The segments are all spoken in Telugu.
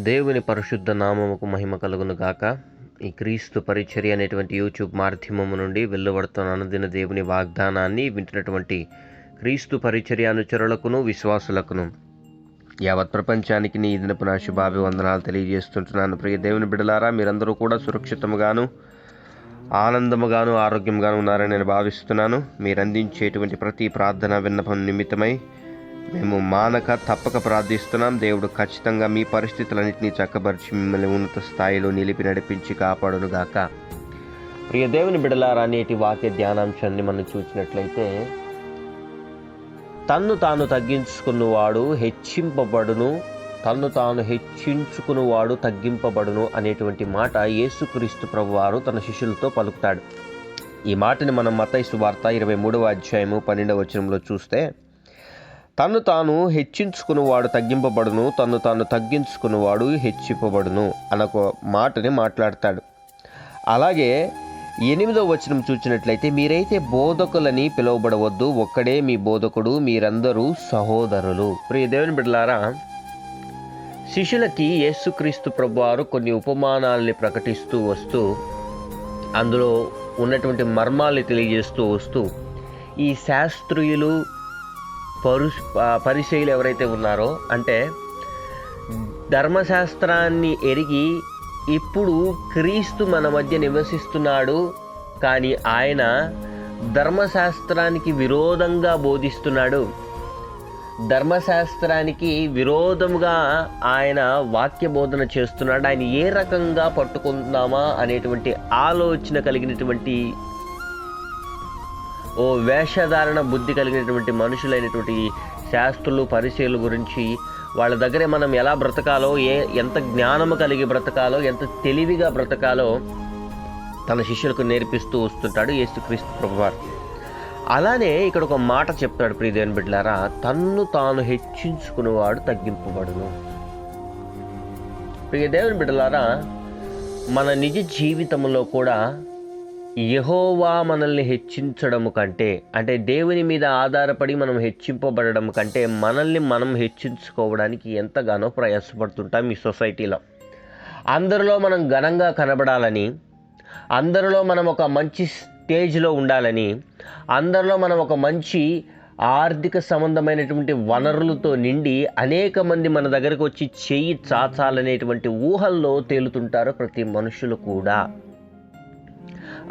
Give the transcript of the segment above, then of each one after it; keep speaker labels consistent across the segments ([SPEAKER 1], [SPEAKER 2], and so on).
[SPEAKER 1] దేవుని పరిశుద్ధ నామముకు మహిమ కలుగును గాక. ఈ క్రీస్తు పరిచర్య అనేటువంటి యూట్యూబ్ మాధ్యమము నుండి వెలువడుతున్న అనుదిన దేవుని వాగ్దానాన్ని వింటున్నటువంటి క్రీస్తు పరిచర్య అనుచరులకును విశ్వాసులకును యావత్ ప్రపంచానికి నీ దినపు నా శుభాభివందనాలు తెలియజేస్తుంటున్నాను. ప్రియ దేవుని బిడ్డలారా, మీరందరూ కూడా సురక్షితముగాను ఆనందముగాను ఆరోగ్యంగాను ఉన్నారని నేను భావిస్తున్నాను. మీరు అందించేటువంటి ప్రతి ప్రార్థన విన్నపం నిమిత్తమై మేము మానక తప్పక ప్రార్థిస్తున్నాం. దేవుడు ఖచ్చితంగా మీ పరిస్థితులన్నింటినీ చక్కబరిచి మిమ్మల్ని ఉన్నత స్థాయిలో నిలిపి నడిపించి కాపాడును గాక. ప్రియ దేవుని బిడ్డలారా, నేటి వాక్య ధ్యానాంశాన్ని మనం చూసినట్లయితే, తన్ను తాను తగ్గించుకున్నవాడు హెచ్చింపబడును, తన్ను తాను హెచ్చించుకున్నవాడు తగ్గింపబడును అనేటువంటి మాట యేసుక్రీస్తు ప్రభువారు తన శిష్యులతో పలుకుతాడు. ఈ మాటని మనం మత్తయి సువార్త 23వ అధ్యాయము 12వ వచనంలో చూస్తే, తన్ను తాను హెచ్చించుకున్నవాడు తగ్గింపబడును, తన్ను తాను తగ్గించుకున్నవాడు హెచ్చింపబడును అనొక మాటని మాట్లాడతాడు. అలాగే 8వ వచనం చూసినట్లయితే, మీరైతే బోధకులని పిలువబడవద్దు, ఒక్కడే మీ బోధకుడు, మీరందరూ సహోదరులు. ప్రియ దేవుని బిడ్డలారా, శిష్యులకి యేసుక్రీస్తు ప్రభువారు కొన్ని ఉపమానాల్ని ప్రకటిస్తూ వస్తూ అందులో ఉన్నటువంటి మర్మాల్ని తెలియజేస్తూ వస్తూ, ఈ శాస్త్రీయులు పరిసయ్యులు ఎవరైతే ఉన్నారో, అంటే ధర్మశాస్త్రాన్ని ఎరిగి ఇప్పుడు క్రీస్తు మన మధ్య నివసిస్తున్నాడు, కానీ ఆయన ధర్మశాస్త్రానికి విరోధంగా బోధిస్తున్నాడు, ధర్మశాస్త్రానికి విరోధముగా ఆయన వాక్య బోధన చేస్తున్నాడు, ఆయన ఏ రకంగా పట్టుకుందామా అనేటువంటి ఆలోచన కలిగినటువంటి ఓ వేషధారణ బుద్ధి కలిగినటువంటి మనుషులైనటువంటి శాస్త్రులు పరిచయుల గురించి, వాళ్ళ దగ్గరే మనం ఎలా బ్రతకాలో, ఎంత జ్ఞానము కలిగి బ్రతకాలో, ఎంత తెలివిగా బ్రతకాలో తన శిష్యులకు నేర్పిస్తూ వస్తుంటాడు యేసుక్రీస్తు ప్రభువారు. అలానే ఇక్కడ ఒక మాట చెప్తాడు, ప్రియ దేవుని బిడ్డలారా, తన్ను తాను హెచ్చించుకునేవాడు తగ్గింపబడును. ప్రియ దేవుని బిడ్డలారా, మన నిజ జీవితంలో కూడా యెహోవా మనల్ని హెచ్చించడము కంటే, అంటే దేవుని మీద ఆధారపడి మనం హెచ్చింపబడడం కంటే, మనల్ని మనం హెచ్చించుకోవడానికి ఎంతగానో ప్రయాసపడుతుంటాం ఈ సొసైటీలో. అందరిలో మనం ఘనంగా కనబడాలని, అందరిలో మనం ఒక మంచి స్టేజ్లో ఉండాలని, అందరిలో మనం ఒక మంచి ఆర్థిక సంబంధమైనటువంటి వనరులతో నిండి అనేక మంది మన దగ్గరకు వచ్చి చెయ్యి చాచాలనేటువంటి ఊహల్లో తేలుతుంటారు ప్రతి మనుషులు కూడా.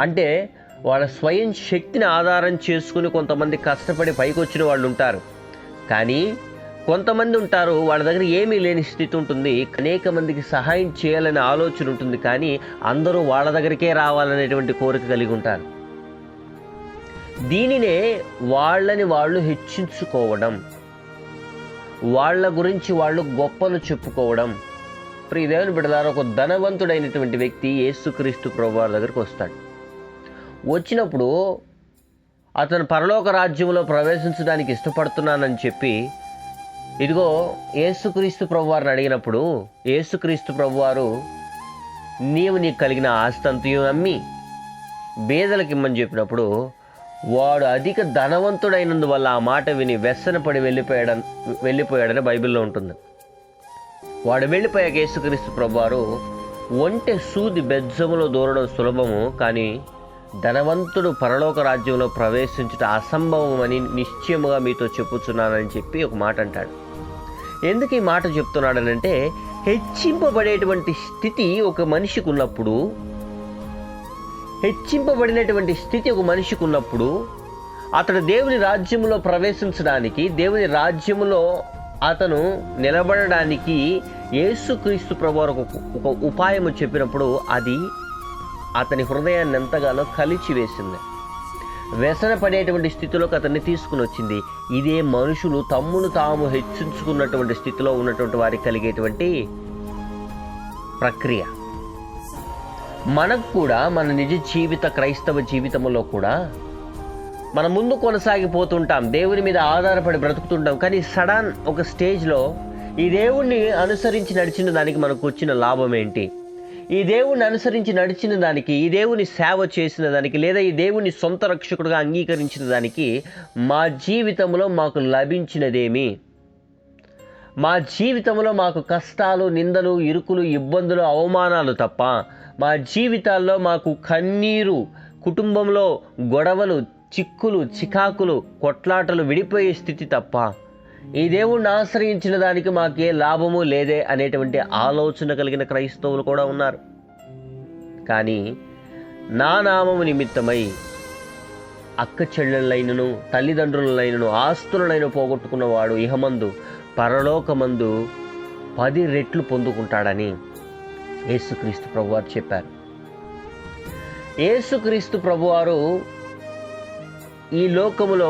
[SPEAKER 1] అంటే వాళ్ళ స్వయం శక్తిని ఆధారం చేసుకుని కొంతమంది కష్టపడి పైకి వచ్చిన వాళ్ళు ఉంటారు, కానీ కొంతమంది ఉంటారు వాళ్ళ దగ్గర ఏమీ లేని స్థితి ఉంటుంది, అనేక మందికి సహాయం చేయాలనే ఆలోచన ఉంటుంది, కానీ అందరూ వాళ్ళ దగ్గరికే రావాలనేటువంటి కోరిక కలిగి ఉంటారు. దీనినే వాళ్ళని వాళ్ళు హెచ్చించుకోవడం, వాళ్ళ గురించి వాళ్ళు గొప్పలు చెప్పుకోవడం. ప్రియ దేవుని బిడ్డలారా, ఒక ధనవంతుడైనటువంటి వ్యక్తి యేసుక్రీస్తు ప్రభువారి దగ్గరికి వస్తాడు. వచ్చినప్పుడు అతను పరలోక రాజ్యంలో ప్రవేశించడానికి ఇష్టపడుతున్నానని చెప్పి, ఇదిగో యేసుక్రీస్తు ప్రభువారిని అడిగినప్పుడు యేసుక్రీస్తు ప్రభువారు, నీకు కలిగిన ఆస్తంతయు అమ్మి బేదలకు ఇమ్మని చెప్పినప్పుడు, వాడు అధిక ధనవంతుడైనందువల్ల ఆ మాట విని వ్యసనపడి వెళ్ళిపోయాడని బైబిల్లో ఉంటుంది. వాడు వెళ్ళిపోయాక యేసుక్రీస్తు ప్రభువారు, ఒంటె సూది బెజ్జములో దూరడం సులభము, కానీ ధనవంతుడు పరలోక రాజ్యంలో ప్రవేశించుట అసంభవం అని నిశ్చయముగా మీతో చెప్పుచున్నానని చెప్పి ఒక మాట అంటాడు. ఎందుకు ఈ మాట చెప్తున్నాడనంటే, హెచ్చింపబడేటువంటి స్థితి ఒక మనిషికి ఉన్నప్పుడు, హెచ్చింపబడినటువంటి స్థితి ఒక మనిషికి ఉన్నప్పుడు, అతడు దేవుని రాజ్యంలో ప్రవేశించడానికి, దేవుని రాజ్యంలో అతను నిలబడడానికి యేసుక్రీస్తు ప్రభువారు ఒక ఉపాయము చెప్పినప్పుడు, అది అతని హృదయాన్ని ఎంతగానో కలిచివేసింది, వ్యసన పడేటువంటి స్థితిలోకి అతన్ని తీసుకుని వచ్చింది. ఇదే మనుషులు తమ్మును తాము హెచ్చించుకున్నటువంటి స్థితిలో ఉన్నటువంటి వారికి కలిగేటువంటి ప్రక్రియ. మనకు కూడా మన నిజ జీవిత క్రైస్తవ జీవితంలో కూడా మనం ముందు కొనసాగిపోతుంటాం, దేవుని మీద ఆధారపడి బ్రతుకుతుంటాం, కానీ సడన్ ఒక స్టేజ్లో ఈ దేవుణ్ణి అనుసరించి నడిచిన దానికి మనకు వచ్చిన లాభం ఏంటి, ఈ దేవుణ్ణి అనుసరించి నడిచిన దానికి, ఈ దేవుని సేవ చేసిన దానికి, లేదా ఈ దేవుని సొంత రక్షకుడుగా అంగీకరించిన దానికి మా జీవితంలో మాకు లభించినదేమి మా జీవితంలో మాకు కష్టాలు, నిందలు, ఇరుకులు, ఇబ్బందులు, అవమానాలు తప్ప, మా జీవితాల్లో మాకు కన్నీరు, కుటుంబంలో గొడవలు, చిక్కులు, చికాకులు, కొట్లాటలు, విడిపోయే స్థితి తప్ప ఈ దేవుణ్ణి ఆశ్రయించిన దానికి మాకే లాభము లేదే అనేటువంటి ఆలోచన కలిగిన క్రైస్తవులు కూడా ఉన్నారు. కానీ నా నామము నిమిత్తమై అక్క చెల్లెళ్ళైనను, తల్లిదండ్రులైనను, ఆస్తులైన పోగొట్టుకున్నవాడు ఇహమందు పరలోకమందు 10 రెట్లు పొందుకుంటాడని యేసుక్రీస్తు ప్రభువారు చెప్పారు. యేసుక్రీస్తు ప్రభువారు ఈ లోకములో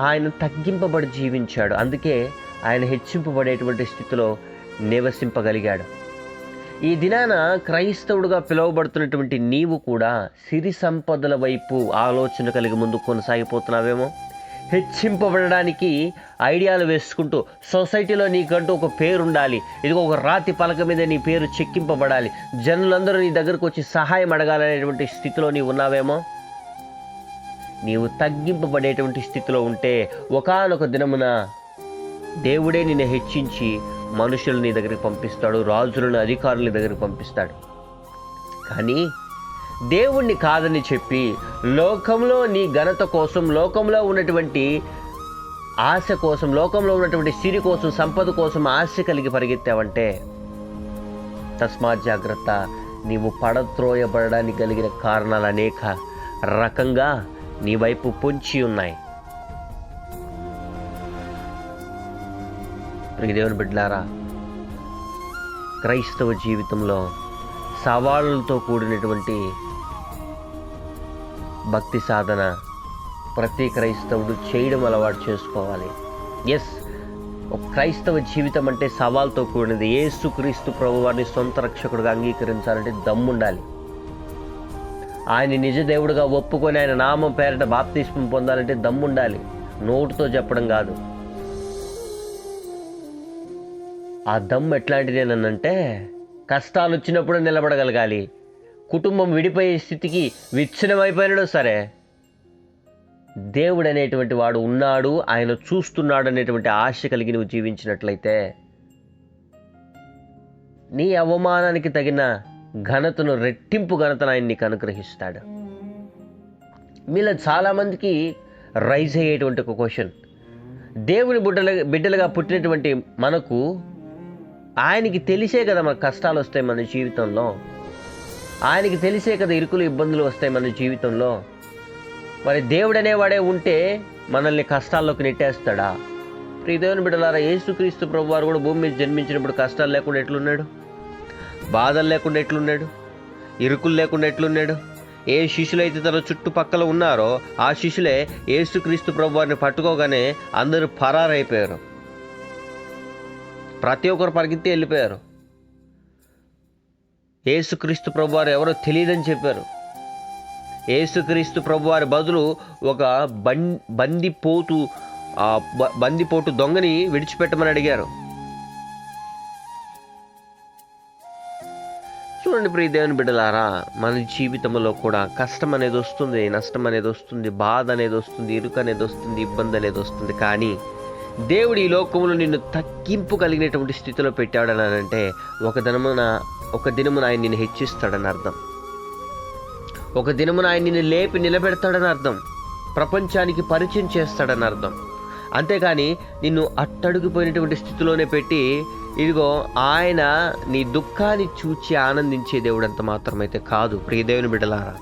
[SPEAKER 1] ఆయన తగ్గింపబడి జీవించాడు. అందుకే ఆయన హెచ్చింపబడేటువంటి స్థితిలో నివసింపగలిగాడు. ఈ దినాన క్రైస్తవుడుగా పిలువబడుతున్నటువంటి నీవు కూడా సిరి సంపదల వైపు ఆలోచన కలిగి ముందుకు కొనసాగిపోతున్నావేమో. హెచ్చింపబడడానికి ఐడియాలు వేసుకుంటూ సొసైటీలో నీకంటూ ఒక పేరు ఉండాలి, ఇదిగో ఒక రాతి పలక మీద నీ పేరు చెక్కింపబడాలి, జనులందరూ నీ దగ్గరకు వచ్చి సహాయం అడగాలనేటువంటి స్థితిలో నీవు ఉన్నావేమో. నీవు తగ్గింపబడేటువంటి స్థితిలో ఉంటే ఒకానొక దినమున దేవుడే నిన్ను హెచ్చించి మనుషులు నీ దగ్గరికి పంపిస్తాడు, రాజులను, అధికారుల దగ్గరికి పంపిస్తాడు. కానీ దేవుణ్ణి కాదని చెప్పి లోకంలో నీ ఘనత కోసం, లోకంలో ఉన్నటువంటి ఆశ కోసం, లోకంలో ఉన్నటువంటి సిరి కోసం, సంపద కోసం ఆశ కలిగి పరిగెత్తావంటే తస్మాత్ జాగ్రత్త. నీవు పడత్రోయబడడానికి కలిగిన కారణాలు అనేక రకంగా నీ వైపు పొంచి ఉన్నాయి. దేవుని బిడ్డలారా, క్రైస్తవ జీవితంలో సవాళ్ళతో కూడినటువంటి భక్తి సాధన ప్రతి క్రైస్తవుడు చేయడం అలవాటు చేసుకోవాలి. ఒక క్రైస్తవ జీవితం అంటే సవాల్తో కూడినది. యేసుక్రీస్తు ప్రభువారిని సొంత రక్షకుడిగా అంగీకరించాలంటే దమ్ముండాలి. ఆయన నిజ దేవుడిగా ఒప్పుకొని ఆయన నామం పేరిట బాప్తిస్మం పొందాలంటే దమ్ముండాలి. నోటుతో చెప్పడం కాదు. ఆ దమ్ము ఎట్లాంటిదేనంటే కష్టాలు వచ్చినప్పుడు నిలబడగలగాలి. కుటుంబం విడిపోయే స్థితికి విచ్ఛిన్నమైపోయినాడు సరే, దేవుడు అనేటువంటి వాడు ఉన్నాడు, ఆయన చూస్తున్నాడు అనేటువంటి ఆశ కలిగి నువ్వు జీవించినట్లయితే నీ అవమానానికి తగిన ఘనతను, రెట్టింపు ఘనతను ఆయన నీకు అనుగ్రహిస్తాడు. మీలో చాలామందికి రైజ్ అయ్యేటువంటి ఒక క్వశ్చన్, దేవుని బిడ్డలుగా పుట్టినటువంటి మనకు ఆయనకి తెలిసే కదా మన కష్టాలు వస్తాయి మన జీవితంలో, ఆయనకి తెలిసే కదా ఇరుకులు, ఇబ్బందులు వస్తాయి మన జీవితంలో. మరి దేవుడు అనేవాడే ఉంటే మనల్ని కష్టాల్లోకి నెట్టేస్తాడా? ప్రియదేవుని బిడ్డలారా, యేసుక్రీస్తు ప్రభువారు కూడా భూమి మీద జన్మించినప్పుడు కష్టాలు లేకుండా ఎట్లున్నాడు? బాధలు లేకుండా ఎట్లున్నాడు? ఇరుకులు లేకుండా ఎట్లున్నాడు? ఏ శిష్యులైతే తన చుట్టుపక్కల ఉన్నారో ఆ శిష్యులే యేసుక్రీస్తు ప్రభువారిని పట్టుకోగానే అందరూ పరారైపోయారు. ప్రతి ఒక్కరు పరిగెత్తి వెళ్ళిపోయారు. యేసుక్రీస్తు ప్రభువారు ఎవరో తెలియదని చెప్పారు. యేసుక్రీస్తు ప్రభువారి బదులు ఒక బందిపోటు దొంగని విడిచిపెట్టమని అడిగారు. చూడండి ప్రియ దేవుని బిడ్డలారా, మన జీవితంలో కూడా కష్టం అనేది వస్తుంది, నష్టం అనేది వస్తుంది, బాధ అనేది వస్తుంది, ఇరుకు అనేది వస్తుంది, ఇబ్బంది అనేది వస్తుంది. కానీ దేవుడు ఈ లోకంలో నిన్ను తగ్గింపు కలిగినటువంటి స్థితిలో పెట్టాడని అంటే ఒక దినమున ఆయన నిన్ను హెచ్చిస్తాడని అర్థం. ఒక దినమున ఆయన నిన్ను లేపి నిలబెడతాడని అర్థం. ప్రపంచానికి పరిచయం చేస్తాడని అర్థం. అంతేకాని నిన్ను అట్టడుగుపోయినటువంటి స్థితిలోనే పెట్టి ఇదిగో ఆయన నీ దుఃఖాన్ని చూచి ఆనందించే దేవుడు అంత మాత్రమైతే కాదు. ప్రియ దేవుని బిడ్డలారా,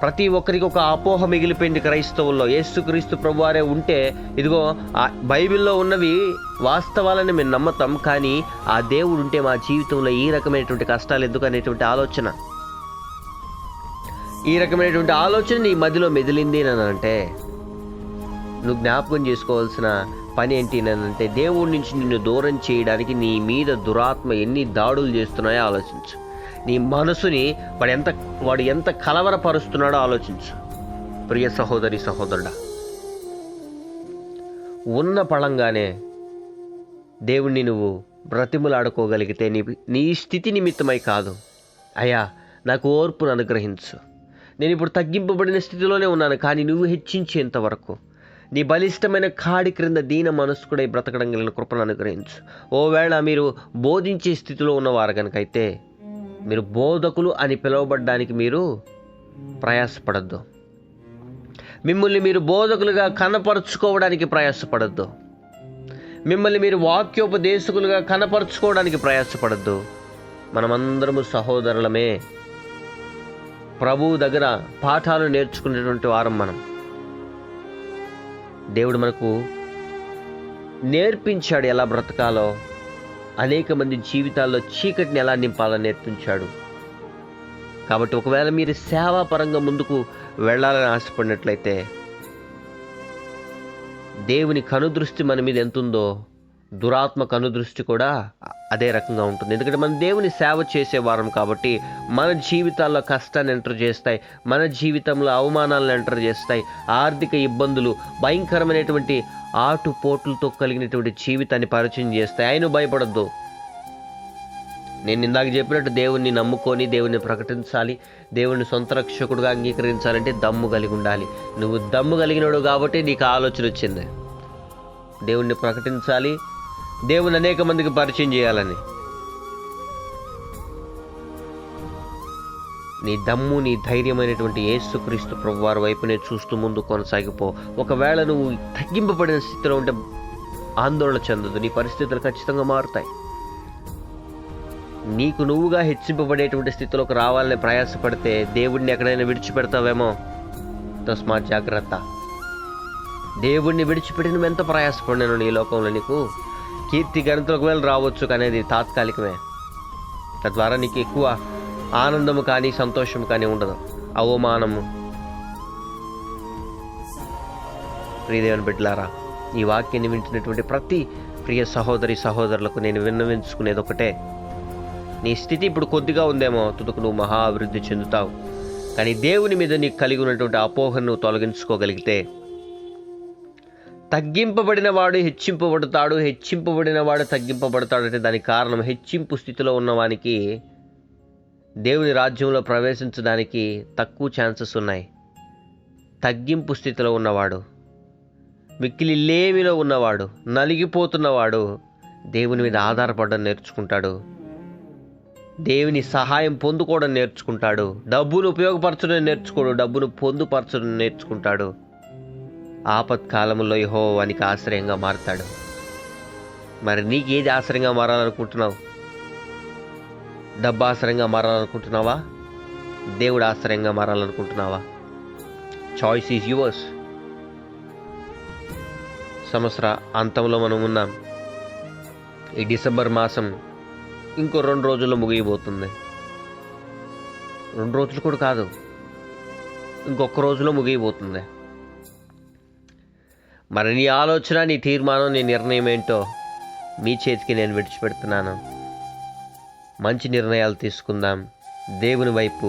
[SPEAKER 1] ప్రతి ఒక్కరికి ఒక అపోహ మిగిలిపోయింది క్రైస్తవుల్లో. యేసుక్రీస్తు ప్రభువారే ఉంటే ఇదిగో బైబిల్లో ఉన్నవి వాస్తవాలని మేము నమ్మతాం, కానీ ఆ దేవుడు ఉంటే మా జీవితంలో ఈ రకమైనటువంటి కష్టాలు ఎందుకు అనేటువంటి ఆలోచన, ఈ రకమైనటువంటి ఆలోచన నీ మధ్యలో మెదిలింది అని అంటే నువ్వు జ్ఞాపకం చేసుకోవాల్సిన పని ఏంటి అంటే దేవుడి నుంచి నిన్ను దూరం చేయడానికి నీ మీద దురాత్మ ఎన్ని దాడులు చేస్తున్నాయో ఆలోచించు. నీ మనసుని వాడు ఎంత కలవరపరుస్తున్నాడో ఆలోచించు. ప్రియ సహోదరి, సహోదరుడా, ఉన్న పళంగానే దేవుణ్ణి నువ్వు బ్రతిములాడుకోగలిగితే నీ స్థితి నిమిత్తమై కాదు, అయ్యా నాకు ఓర్పును అనుగ్రహించు, నేను ఇప్పుడు తగ్గింపబడిన స్థితిలోనే ఉన్నాను, కానీ నువ్వు హెచ్చించేంత వరకు, నీ బలిష్టమైన కాడి క్రింద దీన మనస్కుడై బ్రతకడం కలిగిన కృపను అనుగ్రహించు. ఓవేళ మీరు బోధించే స్థితిలో ఉన్నవారు కనుకైతే మీరు బోధకులు అని పిలువబడ్డానికి మీరు ప్రయాసపడద్దు. మిమ్మల్ని మీరు బోధకులుగా కనపరుచుకోవడానికి ప్రయాసపడద్దు. మిమ్మల్ని మీరు వాక్యోపదేశకులుగా కనపరుచుకోవడానికి ప్రయాసపడద్దు. మనమందరము సహోదరులమే. ప్రభువు దగ్గర పాఠాలు నేర్చుకునేటువంటి వారం మనం. దేవుడు మనకు నేర్పించాడు ఎలా బ్రతకాలో, అనేక మంది జీవితాల్లో చీకటిని ఎలా నింపాలో నేర్పించాడు. కాబట్టి ఒకవేళ మీరు సేవాపరంగా ముందుకు వెళ్ళాలని ఆశపడినట్లయితే దేవుని కనుదృష్టి మన మీద ఎంతుందో దురాత్మ కనుదృష్టి కూడా అదే రకంగా ఉంటుంది. ఎందుకంటే మన దేవుని సేవ చేసేవారం కాబట్టి మన జీవితాల్లో కష్టాన్ని ఎంటర్ చేస్తాయి, మన జీవితంలో అవమానాలను ఎంటర్ చేస్తాయి, ఆర్థిక ఇబ్బందులు, భయంకరమైనటువంటి ఆటుపోట్లతో కలిగినటువంటి జీవితాన్ని పరిచయం చేస్తాయి. ఆయన భయపడద్దు. నేను ఇందాక చెప్పినట్టు దేవుణ్ణి నమ్ముకొని దేవుణ్ణి ప్రకటించాలి, దేవుణ్ణి సొంత రక్షకుడుగా అంగీకరించాలంటే దమ్ము కలిగి ఉండాలి. నువ్వు దమ్ము కలిగినడు కాబట్టి నీకు ఆలోచన వచ్చింది దేవుణ్ణి ప్రకటించాలి, దేవుని అనేక మందికి పరిచయం చేయాలని. నీ దమ్ము, నీ ధైర్యమైనటువంటి యేసుక్రీస్తు ప్రభువారి వైపునే చూస్తూ ముందు కొనసాగిపో. ఒకవేళ నువ్వు తగ్గింపబడిన స్థితిలో ఉంటే ఆందోళన చెందదు. నీ పరిస్థితులు ఖచ్చితంగా మారుతాయి. నీకు నువ్వుగా హెచ్చింపబడేటువంటి స్థితిలోకి రావాలని ప్రయాసపడితే దేవుడిని ఎక్కడైనా విడిచిపెడతావేమో. తస్మాత్ జాగ్రత్త. దేవుడిని విడిచిపెట్టి నువ్వు ఎంత ప్రయాసపడినాను ఈ లోకంలో నీకు కీర్తి గణితులకు వెళ్ళి రావచ్చు, కానీ అది తాత్కాలికమే. తద్వారా నీకు ఎక్కువ ఆనందము కానీ సంతోషం కానీ ఉండదు, అవమానము. ప్రియదేవుని బిడ్డలారా, ఈ వాక్యాన్ని వింటున్నటువంటి ప్రతి ప్రియ సహోదరి సహోదరులకు నేను విన్నవించుకునేది ఒకటే. నీ స్థితి ఇప్పుడు కొద్దిగా ఉందేమో, తుదకు నువ్వు మహా అభివృద్ధి చెందుతావు. కానీ దేవుని మీద నీకు కలిగి ఉన్నటువంటి అపోహను నువ్వు తొలగించుకోగలిగితే, తగ్గింపబడిన వాడు హెచ్చింపబడతాడు, హెచ్చింపబడిన వాడు తగ్గింపబడతాడు. అంటే దానికి కారణం హెచ్చింపు స్థితిలో ఉన్నవానికి దేవుని రాజ్యంలో ప్రవేశించడానికి తక్కువ ఛాన్సెస్ ఉన్నాయి. తగ్గింపు స్థితిలో ఉన్నవాడు, మిక్కిలి లేమిలో ఉన్నవాడు, నలిగిపోతున్నవాడు దేవుని మీద ఆధారపడడం నేర్చుకుంటాడు, దేవుని సహాయం పొందుకోవడం నేర్చుకుంటాడు, డబ్బును ఉపయోగపరచడం నేర్చుకోడు, డబ్బును పొందుపరచడం నేర్చుకుంటాడు. ఆపత్కాలంలో యెహోవానికి ఆశ్రయంగా మారుతాడు. మరి నీకు ఏది ఆశ్రయంగా మారాలనుకుంటున్నావు? డబ్బు ఆశ్రయంగా మారాలనుకుంటున్నావా? దేవుడు ఆశ్రయంగా మారాలనుకుంటున్నావా? Choice is yours. సంవత్సర అంతంలో మనం ఉన్నాం. ఈ డిసెంబర్ మాసం ఇంకో 2 రోజుల్లో ముగియబోతుంది. 2 రోజులు కూడా కాదు, ఇంకొక రోజులో ముగియబోతుంది. మరి నీ ఆలోచన, నీ తీర్మానం, నీ నిర్ణయం ఏంటో మీ చేతికి నేను విడిచిపెడుతున్నాను. మంచి నిర్ణయాలు తీసుకుందాం. దేవుని వైపు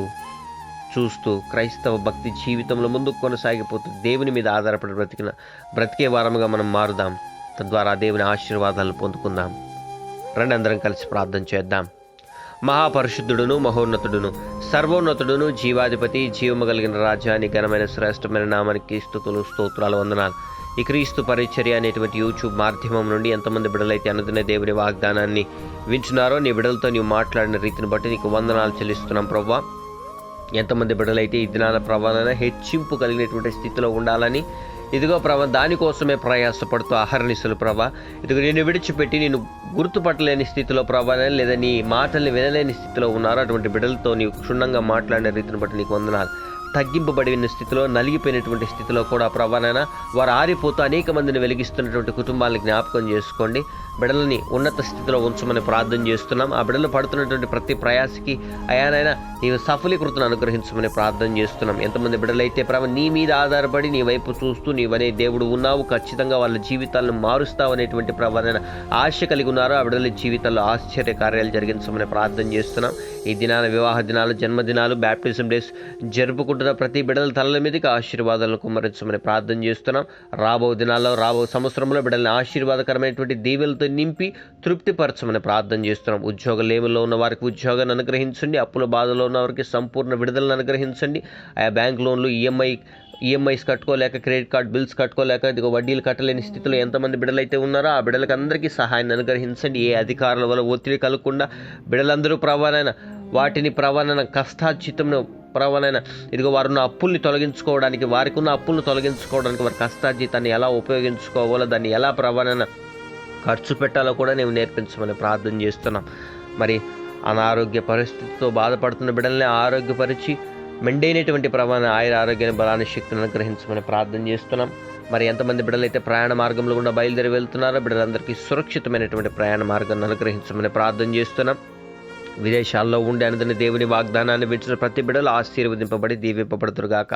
[SPEAKER 1] చూస్తూ క్రైస్తవ భక్తి జీవితంలో ముందుకు కొనసాగిపోతూ దేవుని మీద ఆధారపడి బ్రతికే వారముగా మనం మారుదాం. తద్వారా దేవుని ఆశీర్వాదాలను పొందుకుందాం. రండి అందరం కలిసి ప్రార్థన చేద్దాం. మహాపరిశుద్ధుడును, మహోన్నతుడును, సర్వోన్నతుడును, జీవాధిపతి, జీవము కలిగిన రాజ్యాన్ని ఘనమైన శ్రేష్టమైన నామానికి స్తుతులు, స్తోత్రాలు, వందనాలు. ఈ క్రీస్తు పరిచర్య అనేటువంటి యూట్యూబ్ మాధ్యమం నుండి ఎంతమంది బిడ్డలైతే అనుదిన దేవుని వాగ్దానాన్ని వింటున్నారో, నీ బిడ్డలతో నీవు మాట్లాడిన రీతిని బట్టి నీకు వందనాలు చెల్లిస్తున్నాం ప్రభువా. ఎంతమంది బిడ్డలైతే ఈ దినాల ప్రభావాలైనా హెచ్చింపు కలిగినటువంటి స్థితిలో ఉండాలని ఇదిగో ప్రభా దానికోసమే ప్రయాసపడుతూ అహర్నిశలు ప్రభా, ఇదిగో నేను విడిచిపెట్టి నేను గుర్తుపట్టలేని స్థితిలో ప్రభా, లేదా నీ మాటల్ని వినలేని స్థితిలో ఉన్నారో అటువంటి బిడ్డలతో నీవు క్షుణ్ణంగా మాట్లాడిన రీతిని బట్టి నీకు వందనాలు. తగ్గింపబడిన స్థితిలో, నలిగిపోయినటువంటి స్థితిలో కూడా ప్రభానైనా వారు ఆరిపోతూ అనేక మందిని వెలిగిస్తున్నటువంటి కుటుంబాలను జ్ఞాపకం చేసుకోండి. బిడ్డలని ఉన్నత స్థితిలో ఉంచమని ప్రార్థన చేస్తున్నాం. ఆ బిడ్డలు పడుతున్నటువంటి ప్రతి ప్రయాసకి అయానైనా నీవు సఫలీకృతను అనుగ్రహించమని ప్రార్థన చేస్తున్నాం. ఎంతమంది బిడ్డలైతే ప్రభు నీ మీద ఆధారపడి నీ వైపు చూస్తూ నీవనే దేవుడు ఉన్నావు, ఖచ్చితంగా వాళ్ళ జీవితాలను మారుస్తావు అనేటువంటి ప్రభానైనా ఆశ కలిగి ఉన్నారో ఆ బిడ్డల జీవితాల్లో ఆశ్చర్య కార్యాలు జరిగించమని ప్రార్థన చేస్తున్నాం. ఈ దినాల వివాహ దినాలు, జన్మదినాలు, బ్యాప్టిజం డేస్ జరుపుకుంటున్న ప్రతి బిడ్డల తలల మీదకి ఆశీర్వాదాలను కుమ్మరించమని ప్రార్థన చేస్తున్నాం. రాబో దినాల్లో, రాబో సంవత్సరంలో బిడ్డల్ని ఆశీర్వాదకరమైనటువంటి దీవెలతో నింపి తృప్తిపరచమని ప్రార్థన చేస్తున్నాం. ఉద్యోగ లేములో ఉన్న వారికి ఉద్యోగాన్ని అనుగ్రహించండి. అప్పుల బాధలో ఉన్న వారికి సంపూర్ణ విడుదలను అనుగ్రహించండి. ఆయా బ్యాంక్ లోన్లు, ఈఎంఐ ఈఎంఐస్ కట్టుకోలేక, క్రెడిట్ కార్డ్ బిల్స్ కట్టుకోలేక, ఇదిగో వడ్డీలు కట్టలేని స్థితిలో ఎంతమంది బిడ్డలైతే ఉన్నారో ఆ బిడ్డలకు అందరికీ సహాయాన్ని అనుగ్రహించండి. ఏ అధికారుల వల్ల ఒత్తిడి కలగకుండా బిడ్డలందరూ ప్రభానైనా వాటిని ప్రభానైనా కష్టార్జితంను ప్రభానైనా ఇదిగో వారున్న అప్పుల్ని తొలగించుకోవడానికి, వారికి ఉన్న అప్పులను తొలగించుకోవడానికి, వారి కష్టార్జితాన్ని ఎలా ఉపయోగించుకోవాలో, దాన్ని ఎలా ప్రభానైనా ఖర్చు పెట్టాలో కూడా నేను నేర్పించమని ప్రార్థన చేస్తున్నాం. మరి అనారోగ్య పరిస్థితితో బాధపడుతున్న బిడ్డల్ని ఆరోగ్యపరిచి మెండైనటువంటి ప్రభావం ఆరోగ్యాన్ని, బలాన్ని, శక్తిని అనుగ్రహించమని ప్రార్థన చేస్తున్నాం. మరి ఎంతమంది బిడ్డలైతే ప్రయాణ మార్గంలో కూడా బయలుదేరి వెళ్తున్నారో బిడ్డలందరికీ సురక్షితమైనటువంటి ప్రయాణ మార్గాన్ని అనుగ్రహించమని ప్రార్థన చేస్తున్నాం. విదేశాల్లో ఉండే అనుదిన దేవుని వాగ్దానాన్ని వింటున్న ప్రతి బిడ్డలు ఆశీర్వదింపబడి దీవింపబడుతురుగాక.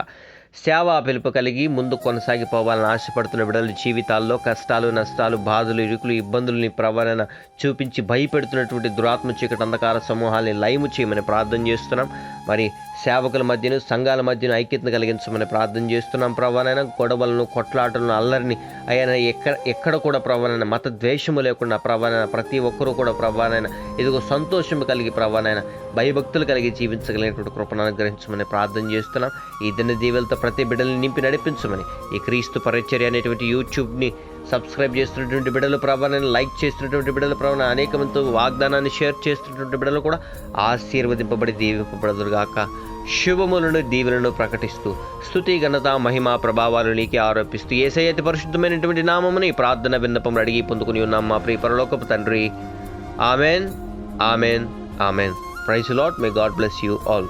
[SPEAKER 1] సేవా పిలుపు కలిగి ముందు కొనసాగిపోవాలని ఆశపడుతున్న బిడ్డల జీవితాల్లో కష్టాలు, నష్టాలు, బాధలు, ఇరుకులు, ఇబ్బందుల్ని ప్రవరణ చూపించి భయపెడుతున్నటువంటి దురాత్మ చీకటి అంధకార సమూహాన్ని లయము చేయమని ప్రార్థన చేస్తున్నాం. మరి సేవకుల మధ్యను, సంఘాల మధ్యను ఐక్యతను కలిగించమని ప్రార్థన చేస్తున్నాం. ప్రభానైనా గొడవలను, కొట్లాటలను, అల్లరిని అయినా ఎక్కడ కూడా ప్రభానైనా మత ద్వేషము లేకుండా ప్రభానైనా ప్రతి ఒక్కరూ కూడా ప్రభానైనా ఇదిగో సంతోషము కలిగి ప్రభానైనా భయభక్తులు కలిగి జీవించగలిగినటువంటి కృపను అనుగ్రహించమని ప్రార్థన చేస్తున్నాం. ఈ దిన దీవెలతో ప్రతి బిడ్డల్ని నింపి నడిపించమని, ఈ క్రీస్తు పరిచర్య అనేటువంటి యూట్యూబ్ని సబ్స్క్రైబ్ చేస్తున్నటువంటి బిడ్డలు ప్రభావాన్ని లైక్ చేస్తున్నటువంటి బిడ్డల ప్రభావం అనేక మందితో వాగ్దానాన్ని షేర్ చేస్తున్నటువంటి బిడ్డలు కూడా ఆశీర్వదింపబడి దీవింపబడదురుగాక. శుభములను, దీవెలను ప్రకటిస్తూ స్తుతి, ఘనత, మహిమ, ప్రభావాలు నీకే ఆరోపిస్తూ యేసయ్య అతి పరిశుద్ధమైనటువంటి నామమున ఈ ప్రార్థన విన్నపం అడిగి పొందుకుని ఉన్నాం మా ప్రియ పరలోకపు తండ్రి. Amen, amen, amen. Praise the Lord. May God bless you all.